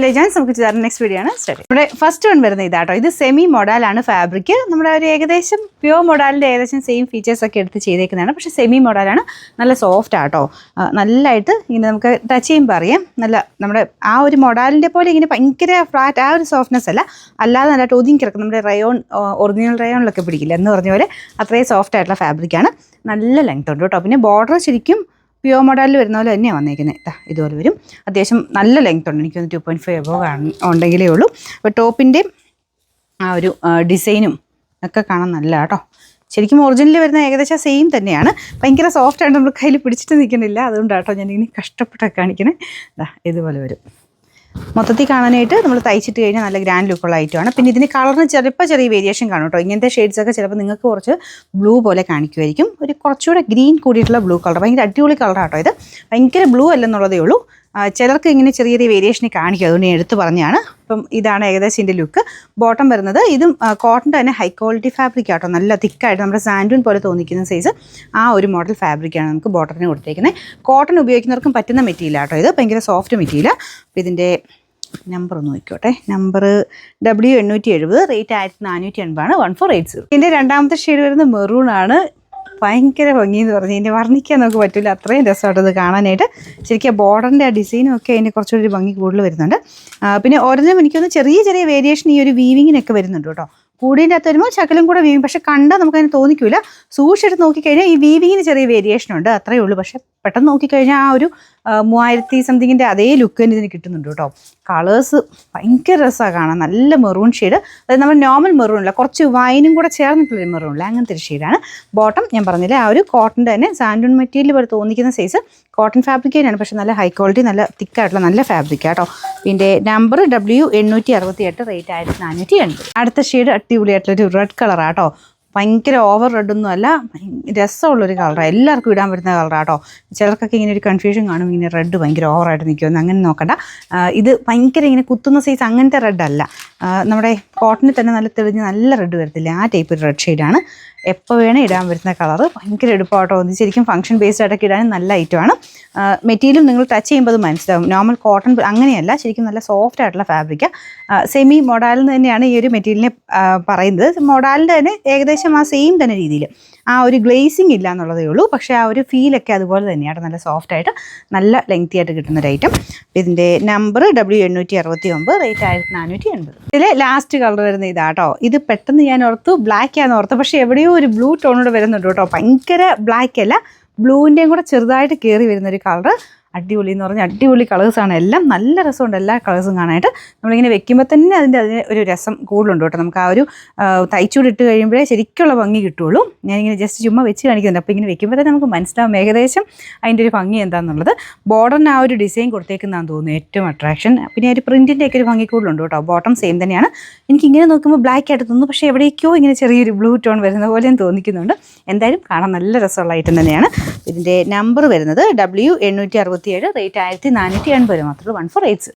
Legends നമുക്ക് ചെയ്താൽ next video ആണ് സ്റ്റാർട്ട്. ഇവിടെ ഫസ്റ്റ് വൺ വരുന്നത് ഇതാട്ടോ. ഇത് സെമി മോഡലാണ് ഫാബ്രിക്. നമ്മുടെ ഒരു ഏകദേശം പ്യുവർ മോഡലിൻ്റെ ഏകദേശം സെയിം ഫീച്ചേഴ്സ് ഒക്കെ എടുത്ത് ചെയ്തേക്കുന്നതാണ്. പക്ഷേ സെമി മോഡലാണ്. നല്ല സോഫ്റ്റ് ആട്ടോ. നല്ലതായിട്ട് ഇങ്ങനെ നമുക്ക് ടച്ച് ചെയ്യുമ്പോൾ അറിയാം. നല്ല നമ്മുടെ ആ ഒരു മോഡലിൻ്റെ പോലെ ഇങ്ങനെ ഭയങ്കര ഫ്ലാറ്റ് ആ ഒരു സോഫ്റ്റ്നെസ് അല്ല, അല്ലാതെ നല്ലതായിട്ട് ഒതുങ്ങി കിടക്കും. നമ്മുടെ റയോൺ ഒറിജിനൽ റയോണിലൊക്കെ പിടിക്കില്ല എന്ന് പറഞ്ഞ പോലെ അത്രയും സോഫ്റ്റ് ആയിട്ടുള്ള ഫാബ്രിക്കാണ്. നല്ല ലെങ്ത് ഉണ്ട് കേട്ടോ. പിന്നെ ബോർഡർ ശരിക്കും പ്യുവർ മോഡലിൽ വരുന്ന പോലെ തന്നെയാണ് വന്നേക്കുന്നത്. ഇതുപോലെ വരും. അത്യാവശ്യം നല്ല ലെങ്ത് ഉണ്ട്. എനിക്കൊന്ന് 2.5 എബോവ് ഉണ്ടെങ്കിലേ ഉള്ളൂ. അപ്പോൾ ടോപ്പിൻ്റെ ആ ഒരു ഡിസൈനും ഒക്കെ കാണാൻ നല്ല കേട്ടോ. ശരിക്കും ഒറിജിനൽ വരുന്ന ഏകദേശം സെയിം തന്നെയാണ്. ഭയങ്കര സോഫ്റ്റ് ആയിട്ട് നമ്മൾ കയ്യിൽ പിടിച്ചിട്ട് നിൽക്കുന്നില്ല. അതുകൊണ്ടാട്ടോ ഞാനിങ്ങനെ കഷ്ടപ്പെട്ടൊക്കെ കാണിക്കണേ. ഇതുപോലെ വരും. മൊത്തത്തിൽ കാണാനായിട്ട് നമ്മൾ തയ്ച്ചിട്ട് കഴിഞ്ഞാൽ നല്ല ഗ്രാൻഡ് ലുക്കുള്ള ഐറ്റമാണ്. പിന്നെ ഇതിന് കളറിന് ചിലപ്പോൾ ചെറിയ വേരിയേഷൻ കാണും കേട്ടോ. ഇങ്ങനത്തെ ഷെയ്ഡ്സൊക്കെ ചിലപ്പോൾ നിങ്ങൾക്ക് കുറച്ച് ബ്ലൂ പോലെ കാണിക്കുമായിരിക്കും. ഒരു കുറച്ചുകൂടെ ഗ്രീൻ കൂടിയിട്ടുള്ള ബ്ലൂ കളർ. ഭയങ്കര അടിപൊളി കളറാട്ടോ ഇത്. ഭയങ്കര ബ്ലൂ അല്ലെന്നുള്ളതേ ഉള്ളൂ. ചിലർക്ക് ഇങ്ങനെ ചെറിയ ചെറിയ വേരിയേഷനെ കാണിക്കും. അതുകൊണ്ട് ഞാൻ എടുത്ത് പറഞ്ഞാണ്. അപ്പം ഇതാണ് ഏകദേശം ഇതിൻ്റെ ലുക്ക്. ബോട്ടം വരുന്നത് ഇതും കോട്ടൻ്റെ തന്നെ ഹൈ ക്വാളിറ്റി ഫാബ്രിക് ആട്ടോ. നല്ല തിക്കായിട്ട് നമ്മുടെ സാൻഡൂൺ പോലെ തോന്നിക്കുന്ന സൈസ് ആ ഒരു മോഡൽ ഫാബ്രിക്കാണ് നമുക്ക് ബോട്ടത്തിന് കൊടുത്തേക്കുന്നത്. കോട്ടൺ ഉപയോഗിക്കുന്നവർക്കും പറ്റുന്ന മെറ്റീരിയൽ ആട്ടോ ഇത്. ഭയങ്കര സോഫ്റ്റ് മെറ്റീരിയൽ. അപ്പോൾ ഇതിൻ്റെ നമ്പർ ഒന്ന് നോക്കിക്കോട്ടെ. Number W870, rate 1480 1480. ഇതിൻ്റെ രണ്ടാമത്തെ ഷെയ്ഡ് വരുന്നത് മെറൂൺ ആണ്. ഭയങ്കര ഭംഗിയെന്ന് പറഞ്ഞ് ഇതിൻ്റെ വർണ്ണിക്കാൻ നമുക്ക് പറ്റില്ല. അത്രയും രസമായിട്ടത് കാണാനായിട്ട്. ശരിക്കും ബോർഡറിൻ്റെ ആ ഡിസൈനും ഒക്കെ അതിൻ്റെ കുറച്ചുകൂടി ഭംഗി കൂടുതൽ വരുന്നുണ്ട്. പിന്നെ ഓരോന്നും എനിക്കൊന്ന് ചെറിയ ചെറിയ വേരിയേഷൻ ഈ ഒരു വീവിങ്ങിനൊക്കെ വരുന്നുണ്ട് കേട്ടോ. കൂടിൻ്റെ അകത്ത് വരുമ്പോൾ ശകലം കൂടെ വീവിങ്. പക്ഷെ കണ്ടാൽ നമുക്കതിന് തോന്നിക്കില്ല. സൂക്ഷിച്ചെടുത്ത് നോക്കിക്കഴിഞ്ഞാൽ ഈ വീവിങ്ങിന് ചെറിയ വേരിയേഷൻ ഉണ്ട്, അത്രയേ ഉള്ളൂ. പക്ഷെ പെട്ടെന്ന് നോക്കിക്കഴിഞ്ഞാൽ ആ ഒരു 3000 സംതിങ്ങിൻ്റെ അതേ ലുക്ക് തന്നെ ഇതിന് കിട്ടുന്നുണ്ട് കേട്ടോ. കളേഴ്സ് ഭയങ്കര രസമാണ് കാണാൻ. നല്ല മെറൂൺ ഷെയ്ഡ്. അതായത് നമ്മൾ നോർമൽ മെറൂണില്ല, കുറച്ച് വൈനും കൂടെ ചേർന്നിട്ടുള്ളൊരു മെറൂണില്ല, അങ്ങനത്തെ ഒരു ഷെയ്ഡാണ്. ബോട്ടം ഞാൻ പറഞ്ഞില്ലേ ആ ഒരു കോട്ടൻ്റെ തന്നെ സാൻഡൂൺ മെറ്റീരിയൽ പോലെ തോന്നിക്കുന്ന സൈസ് കോട്ടൺ ഫാബ്രിക് തന്നെയാണ്. പക്ഷേ നല്ല ഹൈ ക്വാളിറ്റി നല്ല തിക്കായിട്ടുള്ള നല്ല ഫാബ്രിക് ആട്ടോ. പിന്നെ നമ്പർ W868, റേറ്റ് 1480. അടുത്ത ഷെയ്ഡ് അടിപൊളിയായിട്ടുള്ളൊരു റെഡ് കളറാട്ടോ. ഭയങ്കര ഓവർ റെഡൊന്നും അല്ല, രസമുള്ളൊരു കളറാണ്. എല്ലാവർക്കും ഇടാൻ പറ്റുന്ന കളറാട്ടോ. ചിലർക്കൊക്കെ ഇങ്ങനെ ഒരു കൺഫ്യൂഷൻ കാണും, ഇങ്ങനെ റെഡ് ഭയങ്കര ഓവറായിട്ട് നിൽക്കുമെന്ന്. അങ്ങനെ നോക്കണ്ട. ഇത് ഭയങ്കര ഇങ്ങനെ കുത്തുന്ന സൈസ് അങ്ങനത്തെ റെഡല്ല. നമ്മുടെ കോട്ടണിൽ തന്നെ നല്ല തെളിഞ്ഞ് നല്ല റെഡ് വരത്തില്ല, ആ ടൈപ്പ് ഒരു റെഡ് ഷെയ്ഡാണ്. എപ്പോൾ വേണേൽ ഇടാൻ പറ്റുന്ന കളറ്. ഭയങ്കര എടുപ്പാട്ടോ. ഇത് ശരിക്കും ഫംഗ്ഷൻ ബേസ്ഡ് ആയിട്ടൊക്കെ ഇടാനും നല്ല ഐറ്റമാണ്. മെറ്റീരിയൽ നിങ്ങൾ ടച്ച് ചെയ്യുമ്പോൾ അത് മനസ്സിലാവും. നോർമൽ കോട്ടൺ അങ്ങനെയല്ല, ശരിക്കും നല്ല സോഫ്റ്റ് ആയിട്ടുള്ള ഫാബ്രിക്കാണ്. സെമി മൊഡാലിൽ തന്നെയാണ് ഈ ഒരു മെറ്റീരിയലിനെ പറയുന്നത്. മൊഡാലിൻ്റെ തന്നെ ഏകദേശം ആ സെയിം തന്നെ രീതിയിൽ ആ ഒരു ഗ്ലേസിങ് ഇല്ല എന്നുള്ളതേ ഉള്ളൂ. പക്ഷേ ആ ഒരു ഫീലൊക്കെ അതുപോലെ തന്നെയാണ്. നല്ല സോഫ്റ്റായിട്ട് നല്ല ലെങ്തി ആയിട്ട് കിട്ടുന്നൊരു ഐറ്റം. ഇതിൻ്റെ നമ്പർ W869, റേറ്റ് 1480. ഇതിൽ ലാസ്റ്റ് കളർ വരുന്ന ഇതാട്ടോ. ഇത് പെട്ടെന്ന് ഞാൻ ഓർത്തു ബ്ലാക്ക് ആണെന്ന് ഓർത്തു. പക്ഷേ എവിടെയോ ഒരു ബ്ലൂ ടോണോട് വരുന്നുണ്ട് കേട്ടോ. ഭയങ്കര ബ്ലാക്ക് അല്ല, ബ്ലൂവിൻ്റെയും കൂടെ ചെറുതായിട്ട് കയറി വരുന്നൊരു കളർ. അടിപൊളി എന്ന് പറഞ്ഞാൽ അടിപൊളി കളേഴ്സാണ് എല്ലാം. നല്ല രസമുണ്ട് എല്ലാ കളേഴ്സും കാണാനായിട്ട്. നമ്മളിങ്ങനെ വെക്കുമ്പോൾ തന്നെ അതിന് ഒരു രസം കൂടുതലുണ്ട് കേട്ടോ. നമുക്ക് ആ ഒരു തയ്ച്ചൂടിട്ട് കഴിയുമ്പോഴേ ശരിക്കുള്ള ഭംഗി കിട്ടുള്ളൂ. ഞാനിങ്ങനെ ജസ്റ്റ് ചുമ്മാ വെച്ച് കാണിക്കുന്നുണ്ട്. അപ്പോൾ ഇങ്ങനെ വെക്കുമ്പോൾ തന്നെ നമുക്ക് മനസ്സിലാവും ഏകദേശം അതിൻ്റെ ഒരു ഭംഗി എന്താണെന്നുള്ളത്. ബോർഡറിന് ആ ഒരു ഡിസൈൻ കൊടുത്തേക്കുന്നതാണെന്ന് തോന്നുന്നു ഏറ്റവും അട്രാക്ഷൻ. പിന്നെ ഒരു പ്രിൻറ്റിൻ്റെയൊക്കെ ഒരു ഭംഗി കൂടുതലുണ്ട് കേട്ടോ. ബോട്ടം സെയിം തന്നെയാണ്. എനിക്കിങ്ങനെ നോക്കുമ്പോൾ ബ്ലാക്ക് ആയിട്ട് തോന്നുന്നു, പക്ഷേ എവിടേക്കോ ഇങ്ങനെ ചെറിയൊരു ബ്ലൂ ടോൺ വരുന്ന പോലെയും തോന്നിക്കുന്നുണ്ട്. എന്തായാലും കാണാൻ നല്ല രസമുള്ള ഐറ്റം തന്നെയാണ്. ഇതിൻ്റെ നമ്പർ വരുന്നത് W867, റേറ്റ് 1480 മാത്രമേ 1480.